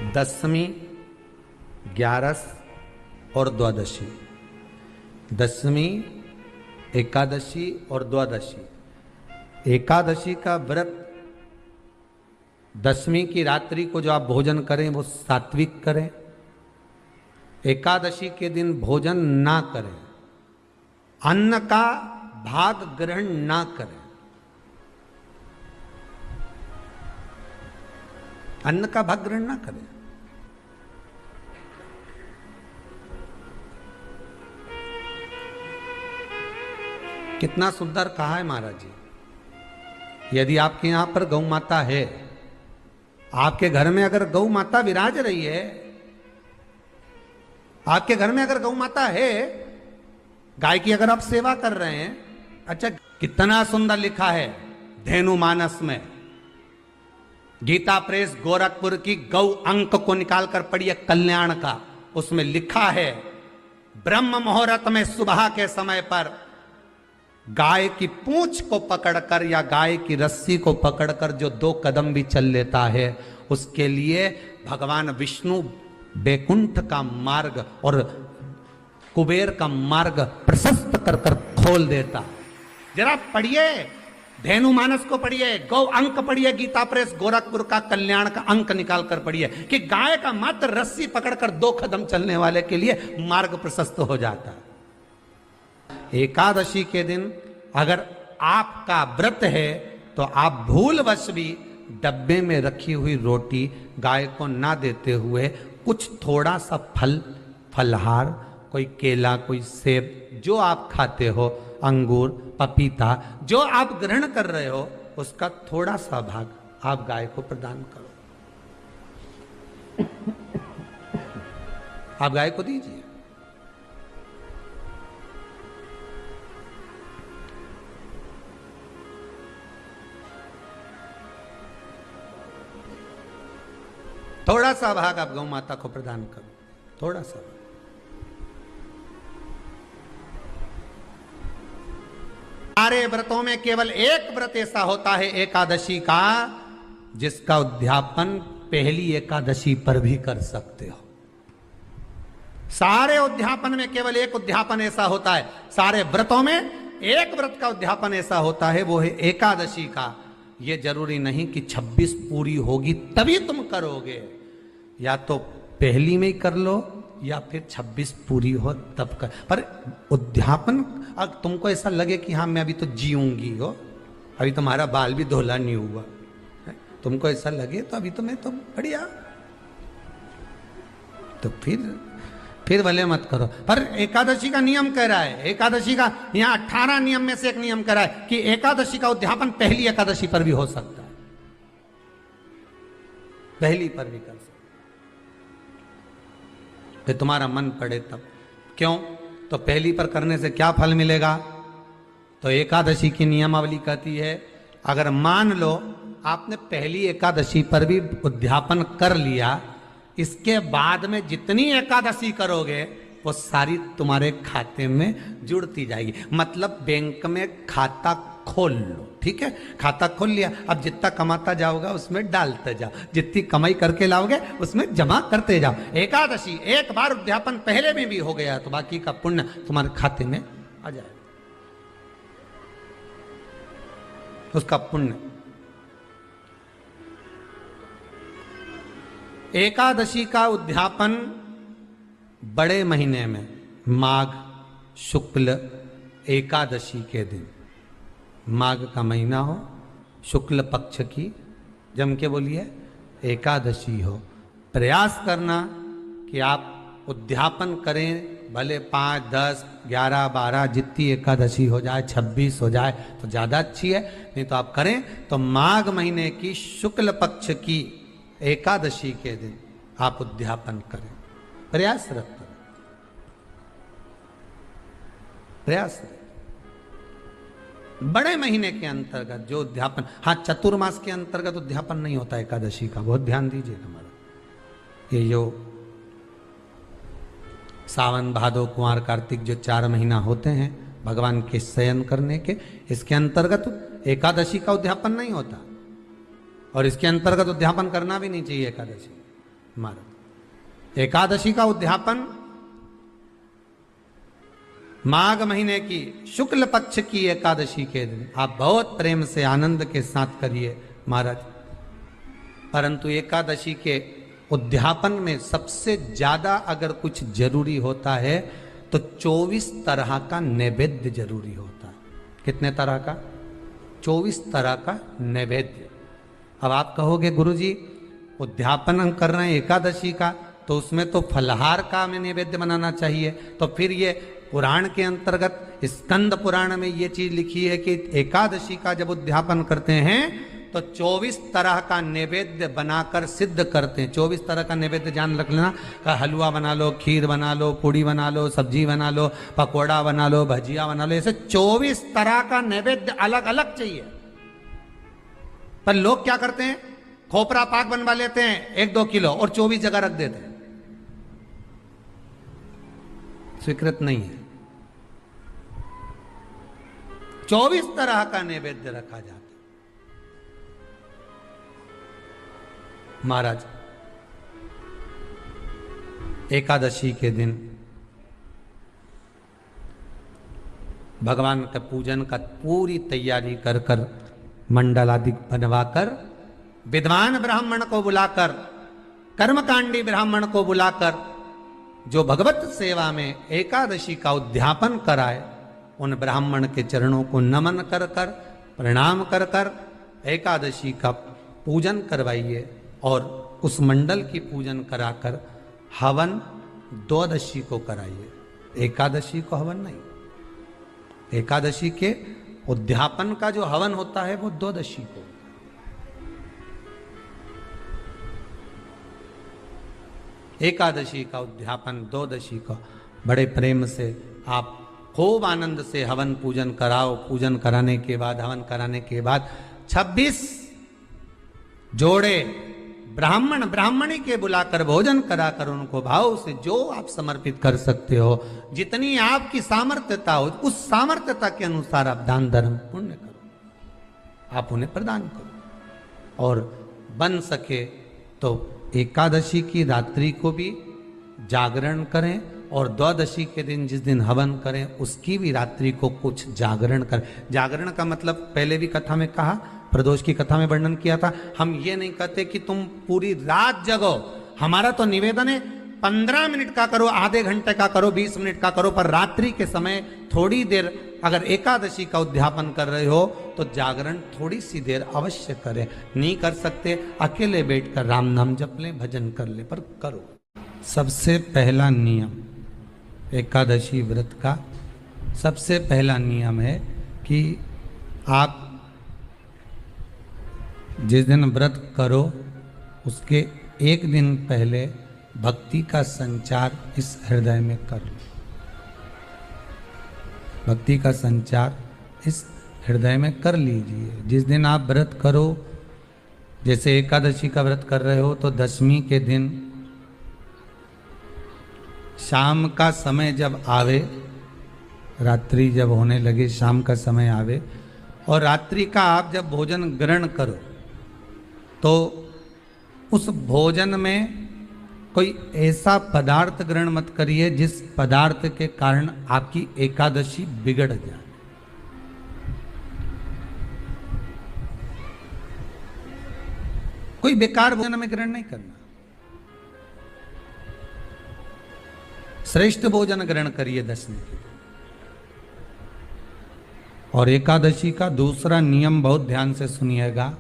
दशमी, ग्यारस और द्वादशी। दशमी, एकादशी और द्वादशी। एकादशी का व्रत, दशमी की रात्रि को जो आप भोजन करें वो सात्विक करें। एकादशी के दिन भोजन ना करें, अन्न का भाग ग्रहण ना करें। अन्न का भाग ग्रहण ना करें। कितना सुंदर कहा है महाराज जी। यदि आपके यहां पर गौ माता है, आपके घर में अगर गौ माता विराज रही है, आपके घर में अगर गौ माता है, गाय की अगर आप सेवा कर रहे हैं, अच्छा कितना सुंदर लिखा है धेनु मानस में। गीता प्रेस गोरखपुर की गौ अंक को निकालकर पढ़िए कल्याण का, उसमें लिखा है ब्रह्म मुहूर्त में सुबह के समय पर गाय की पूंछ को पकड़कर या गाय की रस्सी को पकड़कर जो 2 कदम भी चल लेता है, उसके लिए भगवान विष्णु बैकुंठ का मार्ग और कुबेर का मार्ग प्रशस्त कर कर खोल देता। जरा पढ़िए धेनु मानस को, पढ़िए गौ अंक, पढ़िए गीता प्रेस गोरखपुर का कल्याण का अंक निकाल कर पढ़िए कि गाय का मात्र रस्सी पकड़कर 2 कदम चलने वाले के लिए मार्ग प्रशस्त हो जाता है। एकादशी के दिन अगर आपका व्रत है तो आप भूलवश भी डब्बे में रखी हुई रोटी गाय को ना देते हुए कुछ थोड़ा सा फल, फलहार, कोई केला, कोई सेब, जो आप खाते हो, अंगूर, पपीता, जो आप ग्रहण कर रहे हो, उसका थोड़ा सा भाग आप गाय को प्रदान करो। आप गाय को दीजिए। थोड़ा सा भाग आप गौ माता को प्रदान करो, थोड़ा सा। सारे व्रतों में केवल एक व्रत ऐसा होता है एकादशी का, जिसका उद्यापन पहली एकादशी पर भी कर सकते हो। सारे उद्यापन में केवल एक उद्यापन ऐसा होता है, सारे व्रतों में एक व्रत का उद्यापन ऐसा होता है, वो है एकादशी का। ये जरूरी नहीं कि 26 पूरी होगी तभी तुम करोगे, या तो पहली में ही कर लो या फिर 26 पूरी हो तब कर। पर उद्यापन, अगर तुमको ऐसा लगे कि हाँ मैं अभी तो जीऊंगी हो, अभी तुम्हारा बाल भी धोला नहीं हुआ, तुमको ऐसा लगे तो अभी तो मैं तो बढ़िया, तो फिर भले मत करो। पर एकादशी का नियम कह रहा है, एकादशी का यहाँ 18 नियम में से एक नियम कह रहा है कि एकादशी का उद्यापन पहली एकादशी पर भी हो सकता है, पहली पर भी कर सकता है, फिर तुम्हारा मन पड़े तब। क्यों? तो पहली पर करने से क्या फल मिलेगा? तो एकादशी की नियमावली कहती है, अगर मान लो आपने पहली एकादशी पर भी उद्यापन कर लिया, इसके बाद में जितनी एकादशी करोगे वो सारी तुम्हारे खाते में जुड़ती जाएगी। मतलब बैंक में खाता खोल लो, ठीक है? खाता खोल लिया, अब जितना कमाता जाओगा उसमें डालते जाओ, जितनी कमाई करके लाओगे उसमें जमा करते जाओ। एकादशी एक बार उद्यापन पहले में भी हो गया तो बाकी का पुण्य तुम्हारे खाते में आ जाएगा, उसका पुण्य। एकादशी का उद्यापन बड़े महीने में माघ शुक्ल एकादशी के दिन, माघ का महीना हो, शुक्ल पक्ष की, जम के बोलिए, एकादशी हो, प्रयास करना कि आप उद्यापन करें। भले 5, 10, 11, 12 जितनी एकादशी हो जाए, 26 हो जाए तो ज़्यादा अच्छी है, नहीं तो आप करें तो माघ महीने की शुक्ल पक्ष की एकादशी के दिन आप उद्यापन करें। प्रयासरत करें, प्रयास। बड़े महीने के अंतर्गत जो उद्यापन, हाँ चतुर्मास के अंतर्गत उद्यापन नहीं होता एकादशी का, बहुत ध्यान दीजिएगा हमारा। ये जो सावन भादो कुंवर कार्तिक जो 4 महीना होते हैं भगवान के शयन करने के, इसके अंतर्गत एकादशी का उद्यापन नहीं होता, और इसके अंतर्गत उद्यापन करना भी नहीं चाहिए एकादशी। महाराज एकादशी का उद्यापन माघ महीने की शुक्ल पक्ष की एकादशी के दिन आप बहुत प्रेम से आनंद के साथ करिए महाराज। परंतु एकादशी के उद्यापन में सबसे ज्यादा अगर कुछ जरूरी होता है तो 24 तरह का नैवेद्य जरूरी होता है। कितने तरह का? 24 तरह का नैवेद्य। अब आप कहोगे गुरुजी उद्यापन हम कर रहे हैं एकादशी का, तो उसमें तो फलहार का हमें नैवेद्य बनाना चाहिए। तो फिर ये पुराण के अंतर्गत स्कंद पुराण में ये चीज लिखी है कि एकादशी का जब उद्यापन करते हैं तो 24 तरह का नैवेद्य बनाकर सिद्ध करते हैं। 24 तरह का नैवेद्य जान रख लेना, का हलवा बना लो, खीर बना लो, पूड़ी बना लो, सब्जी बना लो, पकोड़ा बना लो, भजिया बना लो, ऐसे 24 तरह का नैवेद्य अलग अलग चाहिए। पर लोग क्या करते हैं, खोपरा पाक बनवा लेते हैं 1-2 किलो और 24 जगह रख देते हैं। स्वीकृत नहीं है। 24 तरह का नैवेद्य रखा जाता है। महाराज एकादशी के दिन भगवान का पूजन का पूरी तैयारी कर कर मंडल आदि बनवाकर विद्वान ब्राह्मण को बुलाकर, कर्मकांडी ब्राह्मण को बुलाकर जो भगवत सेवा में एकादशी का उद्यापन कराए, उन ब्राह्मण के चरणों को नमन कर कर, प्रणाम कर कर एकादशी का पूजन करवाइए और उस मंडल की पूजन कराकर हवन द्वादशी को कराइए। एकादशी को हवन नहीं, एकादशी के उद्यापन का जो हवन होता है वो द्वादशी को। एकादशी का उद्यापन द्वादशी को बड़े प्रेम से आप खूब आनंद से हवन पूजन कराओ। पूजन कराने के बाद, हवन कराने के बाद 26 जोड़े ब्राह्मण ब्राह्मणी के बुलाकर भोजन कराकर उनको भाव से जो आप समर्पित कर सकते हो, जितनी आपकी सामर्थ्यता हो, उस सामर्थ्यता के अनुसार आप दान धर्म पुण्य करो, आप उन्हें प्रदान करो। और बन सके तो एकादशी की रात्रि को भी जागरण करें और द्वादशी के दिन जिस दिन हवन करें उसकी भी रात्रि को कुछ जागरण करें। जागरण का मतलब पहले भी कथा में कहा, प्रदोष की कथा में वर्णन किया था। हम ये नहीं कहते कि तुम पूरी रात जगो, हमारा तो निवेदन है 15 मिनट का करो, आधे घंटे का करो, 20 मिनट का करो, पर रात्रि के समय थोड़ी देर अगर एकादशी का उद्यापन कर रहे हो तो जागरण थोड़ी सी देर अवश्य करें। नहीं कर सकते अकेले बैठकर राम नाम जप लें, भजन कर ले, पर करो। सबसे पहला नियम एकादशी व्रत का, सबसे पहला नियम है कि आप जिस दिन व्रत करो उसके एक दिन पहले भक्ति का संचार इस हृदय में कर लो। भक्ति का संचार इस हृदय में कर लीजिए। जिस दिन आप व्रत करो, जैसे एकादशी का व्रत कर रहे हो तो दशमी के दिन शाम का समय जब आवे, रात्रि जब होने लगे, शाम का समय आवे और रात्रि का आप जब भोजन ग्रहण करो तो उस भोजन में कोई ऐसा पदार्थ ग्रहण मत करिए जिस पदार्थ के कारण आपकी एकादशी बिगड़ जाए। कोई बेकार भोजन में ग्रहण नहीं करना, श्रेष्ठ भोजन ग्रहण करिए दशमी के। और एकादशी का दूसरा नियम बहुत ध्यान से सुनिएगा।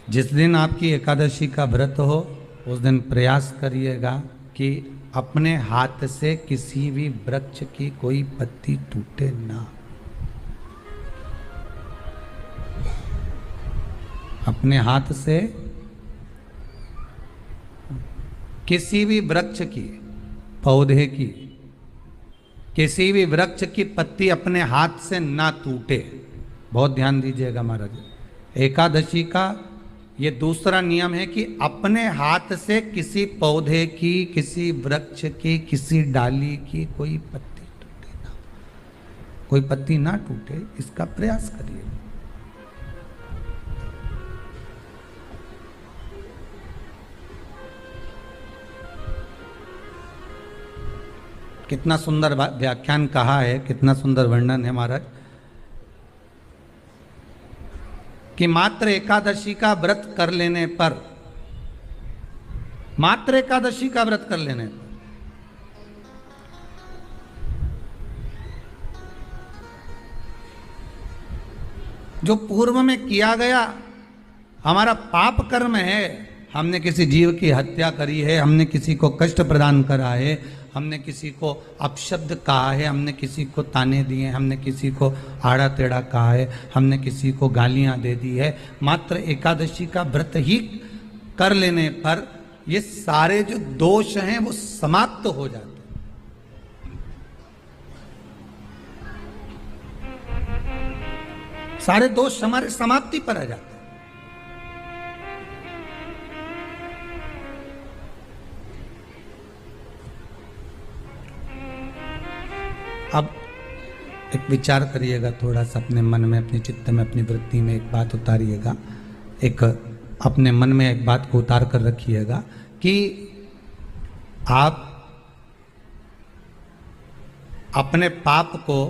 जिस दिन आपकी एकादशी का व्रत हो उस दिन प्रयास करिएगा कि अपने हाथ से किसी भी वृक्ष की कोई पत्ती टूटे ना। अपने हाथ से किसी भी वृक्ष की, पौधे की, किसी भी वृक्ष की पत्ती अपने हाथ से ना टूटे। बहुत ध्यान दीजिएगा महाराज। एकादशी का ये दूसरा नियम है कि अपने हाथ से किसी पौधे की, किसी वृक्ष की, किसी डाली की कोई पत्ती टूटे ना, कोई पत्ती ना टूटे, इसका प्रयास करिए। कितना सुंदर व्याख्यान कहा है, कितना सुंदर वर्णन है महाराज, कि मात्र एकादशी का व्रत कर लेने पर, मात्र एकादशी का व्रत कर लेने पर जो पूर्व में किया गया हमारा पाप कर्म है, हमने किसी जीव की हत्या करी है, हमने किसी को कष्ट प्रदान करा है, हमने किसी को अपशब्द कहा है, हमने किसी को ताने दिए, हमने किसी को आड़ा टेढ़ा कहा है, हमने किसी को गालियां दे दी है, मात्र एकादशी का व्रत ही कर लेने पर ये सारे जो दोष हैं वो समाप्त हो जाते हैं। सारे दोष हमारे समाप्ति पर आ जाते हैं। अब एक विचार करिएगा थोड़ा सा अपने मन में, अपने चित्त में, अपनी वृत्ति में एक बात उतारिएगा, एक अपने मन में एक बात को उतार कर रखिएगा कि आप अपने पाप को,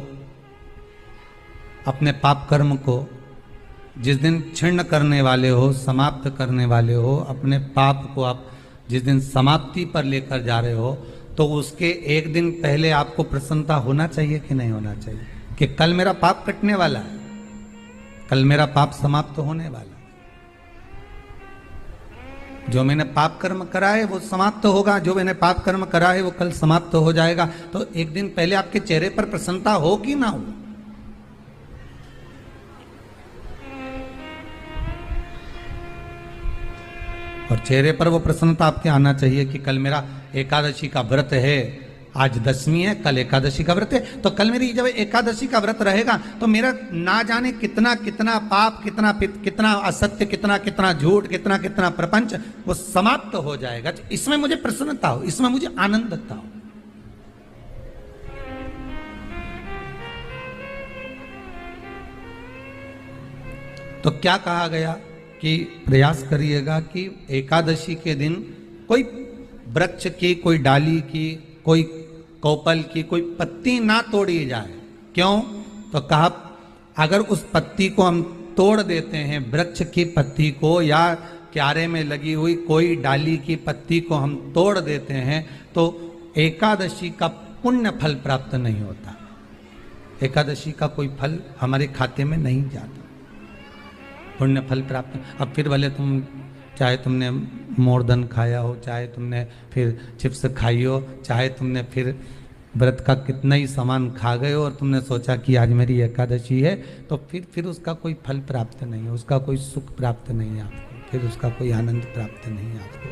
अपने पाप कर्म को जिस दिन छिन्न करने वाले हो, समाप्त करने वाले हो, अपने पाप को आप जिस दिन समाप्ति पर लेकर जा रहे हो, तो उसके एक दिन पहले आपको प्रसन्नता होना चाहिए कि नहीं होना चाहिए कि कल मेरा पाप कटने वाला है, कल मेरा पाप समाप्त होने वाला है, जो मैंने पाप कर्म करा है वो समाप्त होगा, जो मैंने पाप कर्म करा है वो कल समाप्त हो जाएगा। तो एक दिन पहले आपके चेहरे पर प्रसन्नता हो कि ना हो? और चेहरे पर वो प्रसन्नता आपके आना चाहिए कि कल मेरा एकादशी का व्रत है, आज दशमी है, कल एकादशी का व्रत है, तो कल मेरी जब एकादशी का व्रत रहेगा तो मेरा ना जाने कितना कितना पाप, कितना कितना असत्य, कितना कितना झूठ, कितना कितना प्रपंच वो समाप्त हो जाएगा। इसमें मुझे प्रसन्नता हो, इसमें मुझे आनंदता हो। तो क्या कहा गया कि प्रयास करिएगा कि एकादशी के दिन कोई वृक्ष की, कोई डाली की, कोई कोपल की कोई पत्ती ना तोड़ी जाए। क्यों? तो कहा अगर उस पत्ती को हम तोड़ देते हैं, वृक्ष की पत्ती को या क्यारे में लगी हुई कोई डाली की पत्ती को हम तोड़ देते हैं तो एकादशी का पुण्य फल प्राप्त नहीं होता, एकादशी का कोई फल हमारे खाते में नहीं जाता, पुण्य फल प्राप्त। अब फिर भले तुम चाहे तुमने मोरधन खाया हो, चाहे तुमने फिर चिप्स खाई हो, चाहे तुमने फिर व्रत का कितना ही सामान खा गए हो और तुमने सोचा कि आज मेरी एकादशी है, तो फिर उसका कोई फल प्राप्त नहीं है, उसका कोई सुख प्राप्त नहीं है आपको, फिर उसका कोई आनंद प्राप्त नहीं है आपको,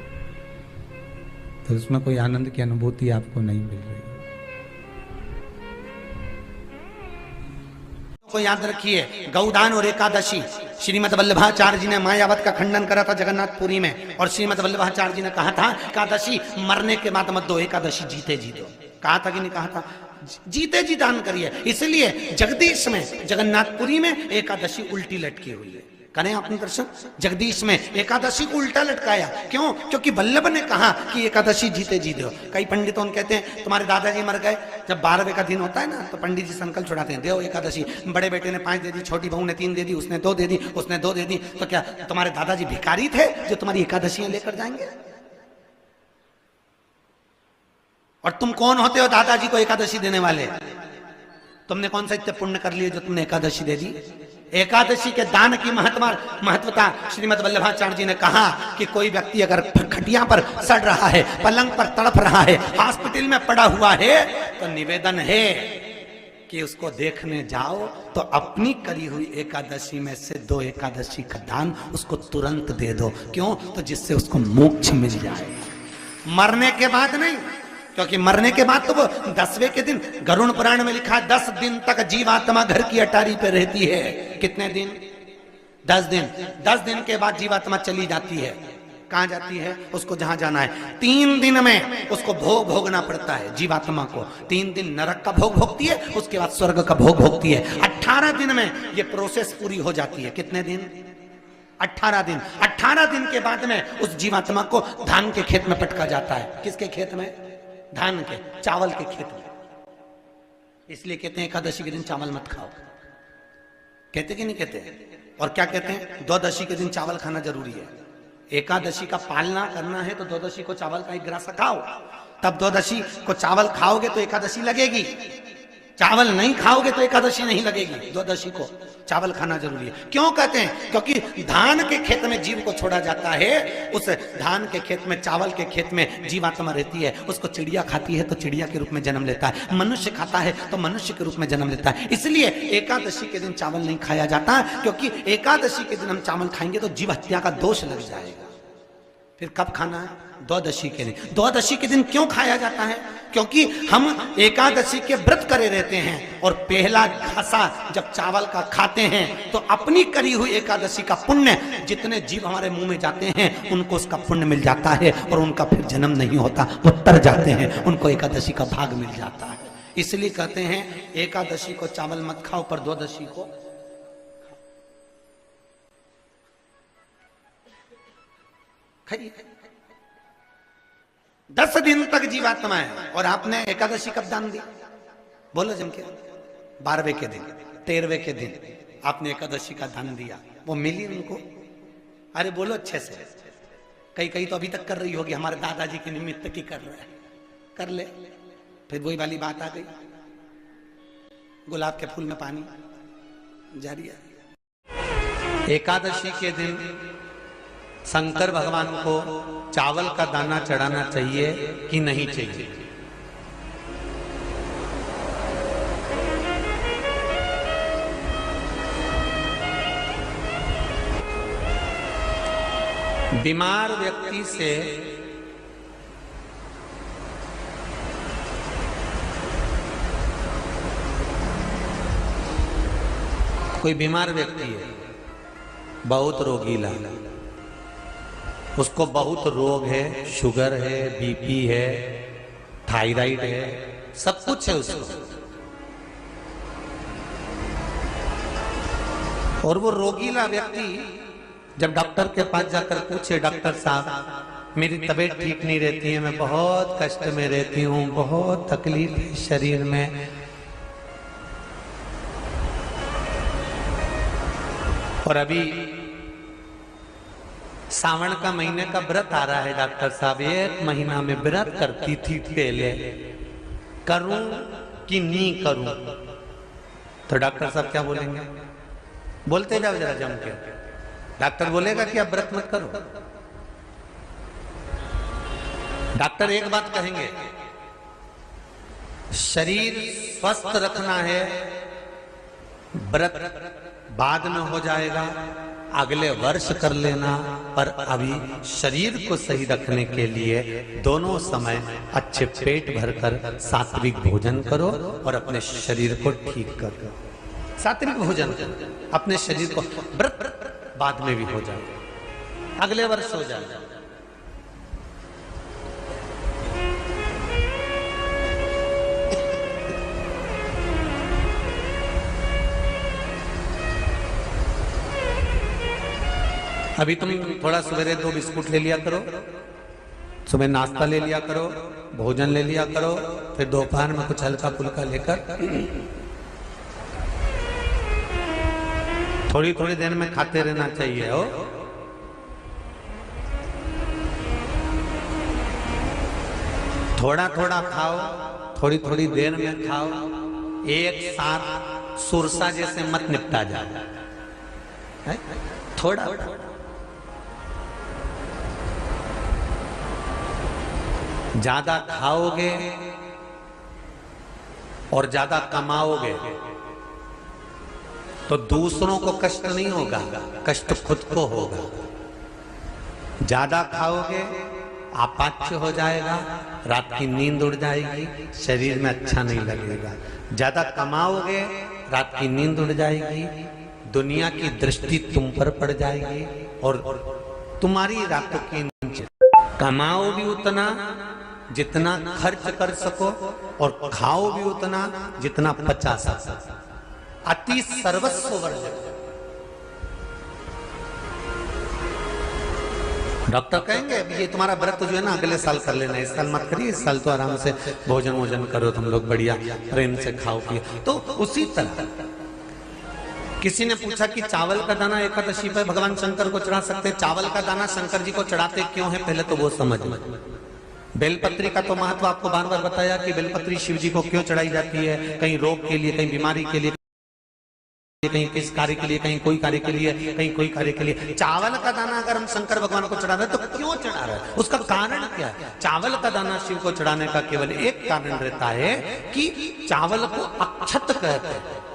तो उसमें कोई आनंद की अनुभूति आपको नहीं मिल रही। को याद रखिए, गौदान और एकादशी, श्रीमद वल्लभाचार्य जी ने मायावत का खंडन करा था जगन्नाथपुरी में, और श्रीमद वल्लभाचार्य जी ने कहा था एकादशी मरने के बाद मत दो, एकादशी जीते जी दो। कहा था कि नहीं कहा था? जीते जी दान करिए। इसलिए जगदीश में, जगन्नाथपुरी में एकादशी उल्टी लटकी हुई है। करें आपने दर्शन? जगदीश में एकादशी को उल्टा लटकाया। क्यों? क्योंकि वल्लभ ने कहा कि एकादशी जीते जी दो। कई पंडितों कहते हैं तुम्हारे दादाजी मर गए, जब 12वें का दिन होता है ना तो पंडित जी संकल्प छुड़ाते हैं, दो एकादशी। बड़े बेटे ने 5 दे दी, छोटी बहू ने 3 दे दी, उसने 2 दे दी, उसने 2 दे दी, तो क्या तुम्हारे दादाजी भिखारी थे जो तुम्हारी एकादशियां लेकर जाएंगे? और तुम कौन होते हो दादाजी को एकादशी देने वाले? तुमने कौन सा इतने पुण्य कर लिए जो तुमने एकादशी दे दी? एकादशी के दान की महत्वता श्रीमद वल्लभाचार्य जी ने कहा कि कोई व्यक्ति अगर खटिया पर सड़ रहा है, पलंग पर तड़प रहा है, हॉस्पिटल में पड़ा हुआ है, तो निवेदन है कि उसको देखने जाओ तो अपनी करी हुई एकादशी में से 2 एकादशी का दान उसको तुरंत दे दो। क्यों? तो जिससे उसको मोक्ष मिल जाए, मरने के बाद नहीं। क्योंकि मरने के बाद तो वो 10वें के दिन, गरुड़ पुराण में लिखा है 10 दिन तक जीवात्मा घर की अटारी पे रहती है। कितने दिन? 10 दिन। 10 दिन के बाद जीवात्मा चली जाती है। कहां जाती है? उसको जहां जाना है। 3 दिन में उसको भोग भोगना पड़ता है जीवात्मा को। 3 दिन नरक का भोग भोगती है, उसके बाद स्वर्ग का भोग भोगती है। 18 दिन में ये प्रोसेस पूरी हो जाती है। कितने दिन? 18 दिन। 18 दिन के बाद में उस जीवात्मा को धान के खेत में पटका जाता है। किसके खेत में? धान के, चावल के खेत में। इसलिए कहते हैं एकादशी के दिन चावल मत खाओ। कहते कि नहीं कहते? और क्या कहते हैं? द्वादशी के दिन चावल खाना जरूरी है। एकादशी का पालना करना है तो द्वादशी को चावल का एक ग्रास खाओ, तब द्वादशी को चावल खाओगे तो एकादशी लगेगी। चावल नहीं खाओगे तो एकादशी नहीं लगेगी। द्वादशी को चावल खाना जरूरी है। क्यों कहते हैं? क्योंकि धान के खेत में जीव को छोड़ा जाता है, उस धान के खेत में, चावल के खेत में जीवात्मा रहती है, उसको चिड़िया खाती है तो चिड़िया के रूप में जन्म लेता है, मनुष्य खाता है तो मनुष्य के रूप में जन्म लेता है। इसलिए एकादशी के दिन चावल नहीं खाया जाता, क्योंकि एकादशी के दिन हम चावल खाएंगे तो जीव हत्या का दोष लग जाएगा। फिर कब खाना है? द्वादशी के दिन। द्वादशी के दिन क्यों खाया जाता है? क्योंकि हम एकादशी के व्रत करे रहते हैं और पहला घासा जब चावल का खाते हैं तो अपनी करी हुई एकादशी का पुण्य, जितने जीव हमारे मुंह में जाते हैं उनको उसका पुण्य मिल जाता है और उनका फिर जन्म नहीं होता, वो तर जाते हैं, उनको एकादशी का भाग मिल जाता है। इसलिए कहते हैं एकादशी को चावल मत खाओ, पर द्वादशी को खाइए। 10 दिन तक जीवात्मा है और आपने एकादशी कब दान दी? बोलो जम के। 12वें के दिन, 13वें के दिन आपने एकादशी का दान दिया, वो मिली उनको? अरे बोलो अच्छे से। कई तो अभी तक कर रही होगी, हमारे दादाजी के निमित्त की कर रहे हैं, कर ले। फिर वही वाली बात आ गई, गुलाब के फूल में पानी जारी है। एकादशी के दिन शंकर भगवान को चावल का दाना चढ़ाना चाहिए कि नहीं चाहिए? बीमार व्यक्ति से कोई बीमार व्यक्ति है, बहुत रोगीला, उसको बहुत रोग है, शुगर है, बीपी है, थायराइड है, सब कुछ है उसको, और वो रोगीला व्यक्ति जब डॉक्टर के पास जाकर पूछे, डॉक्टर साहब मेरी तबीयत ठीक नहीं रहती है, मैं बहुत कष्ट में रहती हूँ, बहुत तकलीफ है शरीर में, और अभी सावन का महीने का व्रत आ रहा है डॉक्टर साहब, 1 महीना में व्रत करती थी पहले, करूं कि नहीं करूं? तो डॉक्टर साहब क्या बोलेंगे? बोलते जाओ जरा जम के। डॉक्टर बोलेगा कि आप व्रत मत करो। डॉक्टर एक बात कहेंगे, शरीर स्वस्थ रखना है, व्रत बाद में हो जाएगा, अगले वर्ष कर लेना, पर अभी शरीर को सही रखने के लिए दोनों समय अच्छे पेट भरकर सात्विक भोजन करो और अपने शरीर को ठीक करो। सात्विक भोजन, अपने शरीर को, व्रत बाद में भी हो जाए, अगले वर्ष हो जाए। अभी तुम थोड़ा सवेरे 2 बिस्कुट ले लिया करो, सुबह नाश्ता ले लिया करो, भोजन ले लिया करो, फिर दोपहर में कुछ हल्का फुल्का लेकर थोड़ी थोड़ी देर में खाते रहना चाहिए हो। थोड़ा थोड़ा खाओ, थोड़ी थोड़ी देर में खाओ, एक साथ सुरसा जैसे मत निपटा जाए, थोड़ा ज्यादा खाओगे और ज्यादा कमाओगे तो दूसरों को कष्ट नहीं होगा, कष्ट खुद को होगा। ज्यादा खाओगे आपाच्य हो जाएगा, रात की नींद उड़ जाएगी, शरीर में अच्छा नहीं लगेगा। ज्यादा कमाओगे, रात की नींद उड़ जाएगी, दुनिया की दृष्टि तुम पर पड़ जाएगी और तुम्हारी रातों की नींद। कमाओ भी उतना जितना खर्च कर सको और खाओ भी उतना जितना पचा सको। अति सर्वस्व वर्जक। डॉक्टर कहेंगे ये तुम्हारा व्रत जो है ना अगले साल कर लेना, इस साल मत करिए, इस साल तो आराम से भोजन वोजन करो तुम लोग, बढ़िया प्रेम से खाओ पिए। तो उसी तरह किसी ने पूछा कि चावल का दाना एकादशी पर भगवान शंकर को चढ़ा सकते, चावल का दाना शंकर जी को चढ़ाते क्यों है, पहले तो वो समझ लो। बेलपत्री का तो महत्व आपको बार बार बताया कि बेलपत्री शिव जी को क्यों चढ़ाई जाती है, कहीं रोग के लिए, कहीं बीमारी के लिए, कहीं किस कार्य के लिए, कहीं कोई कार्य के लिए, कहीं कोई कार्य के लिए। चावल का दाना अगर हम शंकर भगवान को चढ़ा रहे हैं तो क्यों चढ़ा रहे हैं, उसका कारण क्या है? चावल का दाना शिव को चढ़ाने का केवल एक कारण रहता है कि चावल को अक्षत कहते हैं।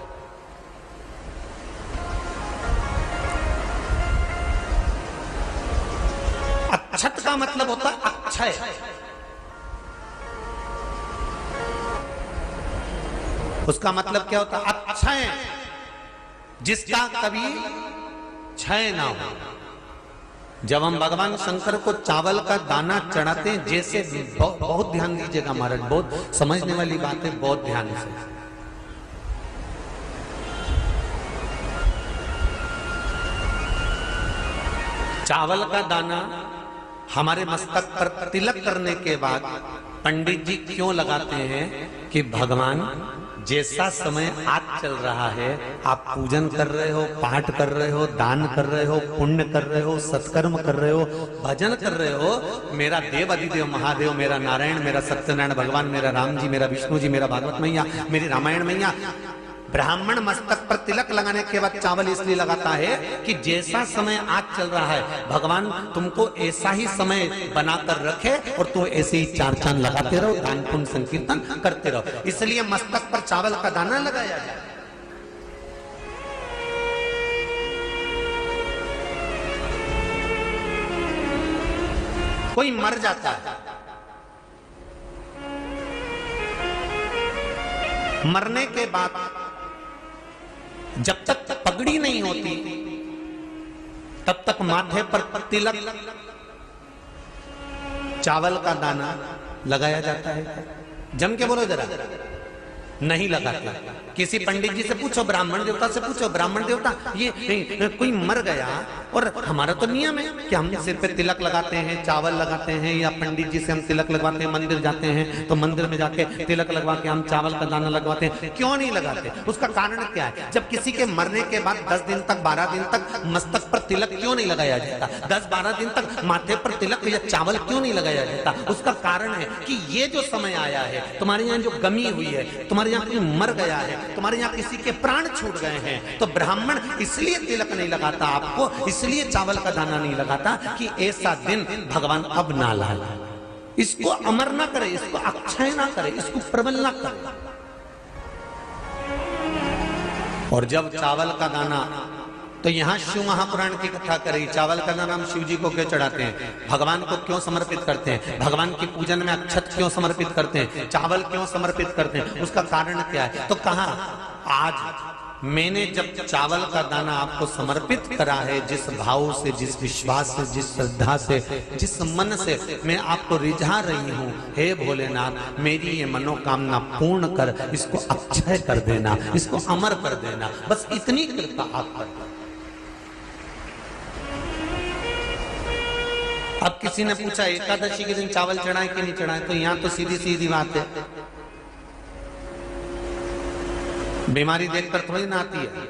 अक्षत का मतलब होता है अक्षय। उसका मतलब क्या होता है? अक्षय, जिसका कभी क्षय ना हो। जब हम भगवान शंकर को चावल का दाना चढ़ाते हैं, जैसे बहुत ध्यान दीजिएगा महाराज, बहुत समझने वाली बात है, बहुत ध्यान से। चावल का दाना हमारे मस्तक पर तिलक करने के बाद पंडित जी क्यों लगाते हैं कि भगवान जैसा समय आज चल रहा है, आप पूजन कर रहे हो, पाठ कर रहे हो, दान कर रहे हो, पुण्य कर रहे हो, सत्कर्म कर रहे हो, भजन कर रहे हो, मेरा देव अधिदेव महादेव, मेरा नारायण, मेरा सत्यनारायण भगवान, मेरा राम जी, मेरा विष्णु जी, मेरा भागवत मैया, मेरी रामायण मैया, ब्राह्मण मस्तक पर तिलक लगाने के बाद चावल इसलिए लगाता है कि जैसा समय आज चल रहा है, भगवान तुमको ऐसा ही समय बनाकर रखे और तुम ऐसे ही चार चांद लगाते रहो, दान पुण्य संकीर्तन करते रहो, इसलिए मस्तक पर चावल का दाना लगाया जाए। कोई मर जाता है, मरने के बाद जब तक पगड़ी नहीं होती तब तक माथे पर तिलक, चावल का दाना लगाया जाता है। जम के बोलो जरा, नहीं लगाते। किसी पंडित जी से पूछो, ब्राह्मण देवता से पूछो, ब्राह्मण देवता ये कोई मर गया और हमारा तो नियम है कि हम सिर पे तिलक लगाते हैं, चावल लगाते हैं, या पंडित जी से हम तिलक लगवाते हैं, मंदिर जाते हैं तो मंदिर में जाके तिलक लगवा के हम चावल का दाना लगवाते हैं, क्यों नहीं लगाते? उसका कारण क्या है? जब किसी के मरने के बाद 10 दिन तक, 12 दिन तक मस्तक पर तिलक क्यों नहीं लगाया जाता? 10-12 दिन तक माथे पर तिलक या चावल क्यों नहीं लगाया जाता? उसका कारण है कि ये जो समय आया है, तुम्हारे यहाँ जो गमी हुई है, तुम्हारे यहाँ कोई मर गया है, तुम्हारे यहाँ किसी के प्राण छूट गए हैं, तो ब्राह्मण इसलिए तिलक नहीं लगाता आपको, इसलिए चावल का दाना नहीं लगाता कि ऐसा दिन भगवान अब ना लाए, इसको अमर ना करे, इसको अक्षय ना करे, इसको प्रबल ना करे। और जब चावल का दाना, तो यहां शिव महापुराण की कथा करी, चावल का दाना हम शिव जी को क्यों चढ़ाते हैं, भगवान को क्यों समर्पित करते हैं, भगवान की पूजन में अक्षत क्यों समर्पित करते हैं, चावल क्यों समर्पित करते हैं, उसका कारण क्या है? तो कहा आज मैंने जब चावल का दाना आपको समर्पित करा है, जिस भाव से, जिस विश्वास से, जिस श्रद्धा से, जिस मन से मैं आपको रिझा रही हूं, हे भोलेनाथ मेरी ये मनोकामना पूर्ण कर, इसको अक्षय कर देना, इसको अमर कर देना, बस इतनी कृपा आप कर। अब किसी ने पूछा एकादशी के दिन चावल चढ़ाए कि नहीं चढ़ाए, तो यहां तो सीधी सीधी बात है, बीमारी देखकर थोड़ी ना आती है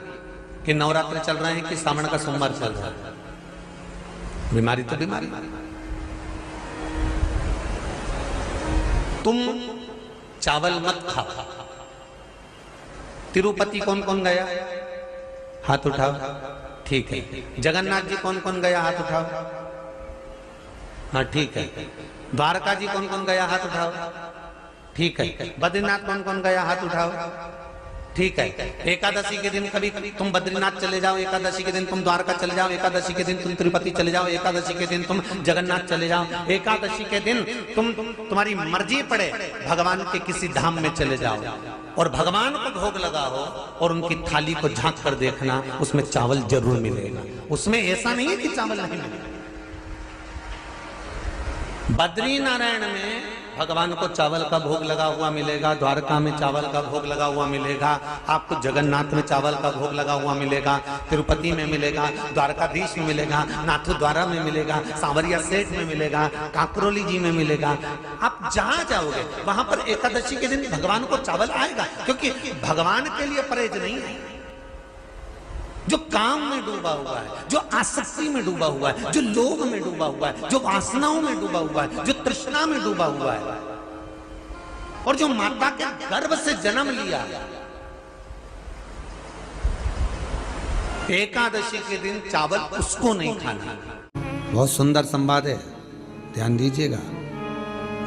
कि नवरात्र चल रहे हैं कि सावन का सोमवार चल रहा है, बीमारी तो बीमारी। तुम चावल मत खाओ। तिरुपति कौन कौन गया? हाथ उठाओ। ठीक है। जगन्नाथ जी कौन कौन गया? हाथ उठाओ। हाँ ठीक है। द्वारका जी कौन कौन गया? हाथ उठाओ। ठीक है। बद्रीनाथ कौन कौन गया? हाथ उठाओ। ठीक है। एकादशी के दिन कभी तुम बद्रीनाथ चले जाओ, एकादशी के दिन तुम द्वारका चले जाओ, एकादशी के दिन तुम तिरुपति चले जाओ, एकादशी के दिन तुम जगन्नाथ चले जाओ, एकादशी के दिन तुम्हारी मर्जी पड़े भगवान के किसी धाम में चले जाओ और भगवान को भोग लगाओ और उनकी थाली को झांक कर देखना, उसमें चावल जरूर मिलेगा। उसमें ऐसा नहीं है कि चावल नहीं मिलेगा। बद्री नारायण में भगवान को चावल का भोग लगा हुआ मिलेगा, द्वारका में चावल का भोग लगा हुआ मिलेगा, आपको जगन्नाथ में चावल का भोग लगा हुआ मिलेगा, तिरुपति में मिलेगा, द्वारकाधीश में मिलेगा, नाथद्वारा में मिलेगा, सांवरिया सेठ में मिलेगा, काकरोली जी में मिलेगा। आप जहां जाओगे वहां पर एकादशी के दिन भगवान को चावल आएगा, क्योंकि भगवान के लिए परहेज नहीं है। जो काम में डूबा हुआ है, जो आसक्ति में डूबा हुआ है, जो लोभ में डूबा हुआ है, जो वासनाओं में डूबा हुआ है, जो तृष्णा में डूबा हुआ है, और जो माता के गर्भ से जन्म लिया, एकादशी के दिन चावल उसको नहीं खाना। बहुत सुंदर संवाद है, ध्यान दीजिएगा।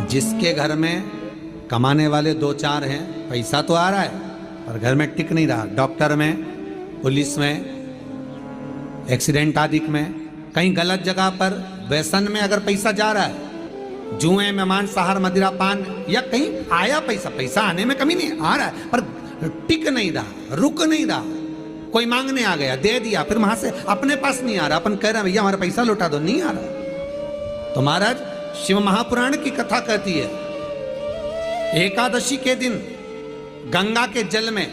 जिसके घर में कमाने वाले 2-4 हैं, पैसा तो आ रहा है पर घर में टिक नहीं रहा, डॉक्टर में, पुलिस में, एक्सीडेंट आदि में, कहीं गलत जगह पर व्यसन में अगर पैसा जा रहा है, जुए में, मांसाहार, मदिरा पान, या कहीं आया पैसा आने में कमी नहीं, आ रहा है पर टिक नहीं रहा, रुक नहीं रहा। कोई मांगने आ गया, दे दिया, फिर वहां से अपने पास नहीं आ रहा, अपन कह रहे हैं भैया हमारा पैसा लौटा दो, नहीं आ रहा। तो महाराज शिव महापुराण की कथा कहती है, एकादशी के दिन गंगा के जल में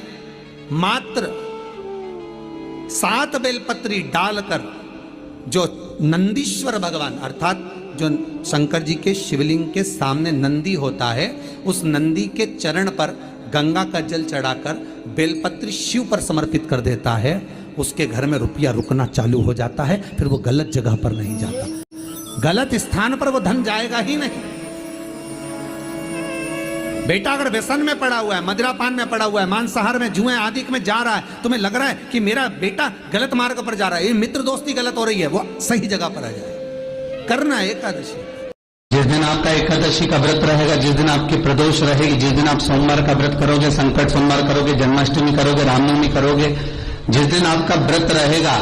मात्र 7 बेलपत्री डालकर जो नंदीश्वर भगवान अर्थात जो शंकर जी के शिवलिंग के सामने नंदी होता है, उस नंदी के चरण पर गंगा का जल चढ़ाकर बेलपत्री शिव पर समर्पित कर देता है, उसके घर में रुपया रुकना चालू हो जाता है, फिर वो गलत जगह पर नहीं जाता, गलत स्थान पर वो धन जाएगा ही नहीं। बेटा अगर व्यसन में पड़ा हुआ है, मदिरा पान में पड़ा हुआ है, मांसाहार में, जुए आदि में जा रहा है, तुम्हें लग रहा है कि मेरा बेटा गलत मार्ग पर जा रहा है, ये मित्र दोस्ती गलत हो रही है, वो सही जगह पर आ जाए। करना है एकादशी। जिस दिन आपका एकादशी का व्रत रहेगा, जिस दिन आपकी प्रदोष रहेगी, जिस दिन आप सोमवार का व्रत करोगे, संकट सोमवार करोगे, जन्माष्टमी करोगे, रामनवमी करोगे, जिस दिन आपका व्रत रहेगा,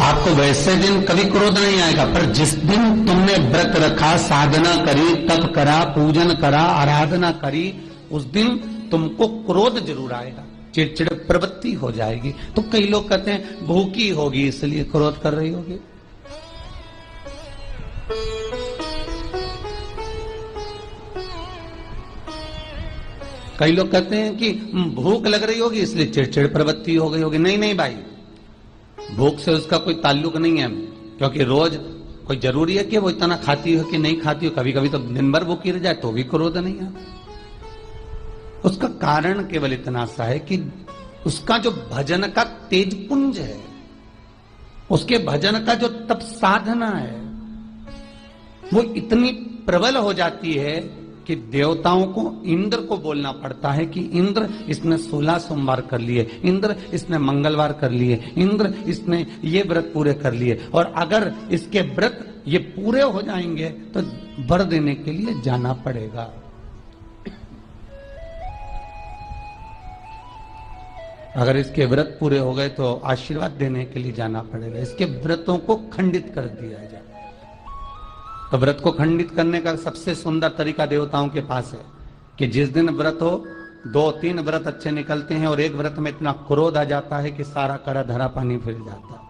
आपको वैसे दिन कभी क्रोध नहीं आएगा, पर जिस दिन तुमने व्रत रखा, साधना करी, तप करा, पूजन करा, आराधना करी, उस दिन तुमको क्रोध जरूर आएगा, चिड़चिड़ प्रवृत्ति हो जाएगी। तो कई लोग कहते हैं भूखी होगी इसलिए क्रोध कर रही होगी। कई लोग कहते हैं कि भूख लग रही होगी इसलिए चिड़चिड़ प्रवृत्ति हो गई होगी। नहीं नहीं भाई, भूख से उसका कोई ताल्लुक नहीं है, क्योंकि रोज कोई जरूरी है कि वो इतना खाती हो कि नहीं खाती हो, कभी कभी तो दिन भर भूखी रह जाए तो भी क्रोध नहीं है। उसका कारण केवल इतना सा है कि उसका जो भजन का तेज पुंज है, उसके भजन का जो तप साधना है, वो इतनी प्रबल हो जाती है कि देवताओं को, इंद्र को बोलना पड़ता है कि इंद्र इसने 16 सोमवार कर लिए, इंद्र इसने मंगलवार कर लिए, इंद्र इसने ये व्रत पूरे कर लिए, और अगर इसके व्रत ये पूरे हो जाएंगे तो वर देने के लिए जाना पड़ेगा। अगर इसके व्रत पूरे हो गए तो आशीर्वाद देने के लिए जाना पड़ेगा। इसके व्रतों को खंडित कर दिया जाए। तो व्रत को खंडित करने का सबसे सुंदर तरीका देवताओं के पास है कि जिस दिन व्रत हो, 2-3 व्रत अच्छे निकलते हैं और एक व्रत में इतना क्रोध आ जाता है कि सारा करा धरा पानी फिर जाता है।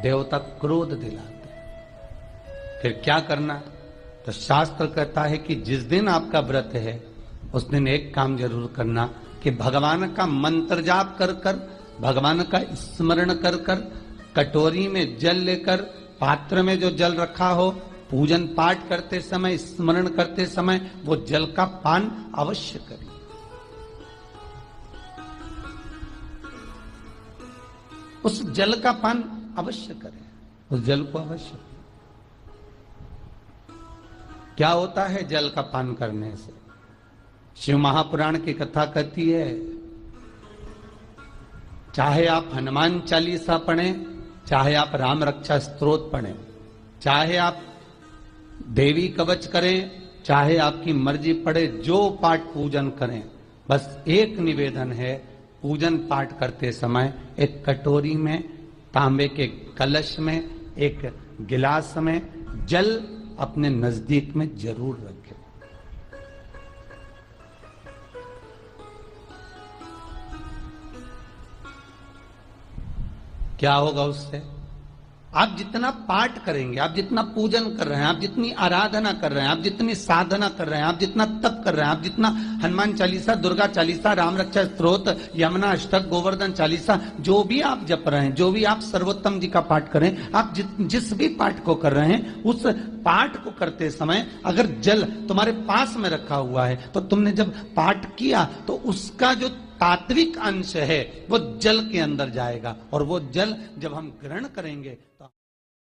देवता क्रोध दिलाते हैं। फिर क्या करना? तो शास्त्र कहता है कि जिस दिन आपका व्रत है उस दिन एक काम जरूर करना कि भगवान का मंत्र जाप कर कर, भगवान का स्मरण कर कर, कटोरी में जल लेकर, पात्र में जो जल रखा हो, पूजन पाठ करते समय, स्मरण करते समय वो जल का पान अवश्य करें। उस जल का पान अवश्य करें, उस जल को अवश्य। क्या होता है जल का पान करने से? शिव महापुराण की कथा कहती है, चाहे आप हनुमान चालीसा पढ़ें, चाहे आप राम रक्षा स्तोत्र पढ़ें, चाहे आप देवी कवच करें, चाहे आपकी मर्जी पड़े, जो पाठ पूजन करें, बस एक निवेदन है, पूजन पाठ करते समय एक कटोरी में, तांबे के कलश में, एक गिलास में जल अपने नजदीक में जरूर रखें। क्या होगा उससे? आप जितना पाठ करेंगे, आप जितना पूजन कर रहे हैं, आप जितनी आराधना कर रहे हैं, आप जितनी साधना कर रहे हैं, आप जितना तप कर रहे हैं, आप जितना हनुमान चालीसा, दुर्गा चालीसा, राम रक्षा स्तोत्र, यमुना अष्टक, गोवर्धन चालीसा, जो भी आप जप रहे हैं, जो भी आप सर्वोत्तम जी का पाठ करें, आप जिस भी पाठ को कर रहे हैं, उस पाठ को करते समय अगर जल तुम्हारे पास में रखा हुआ है, तो तुमने जब पाठ किया तो उसका जो तात्विक अंश है वो जल के अंदर जाएगा, और वो जल जब हम ग्रहण करेंगे तो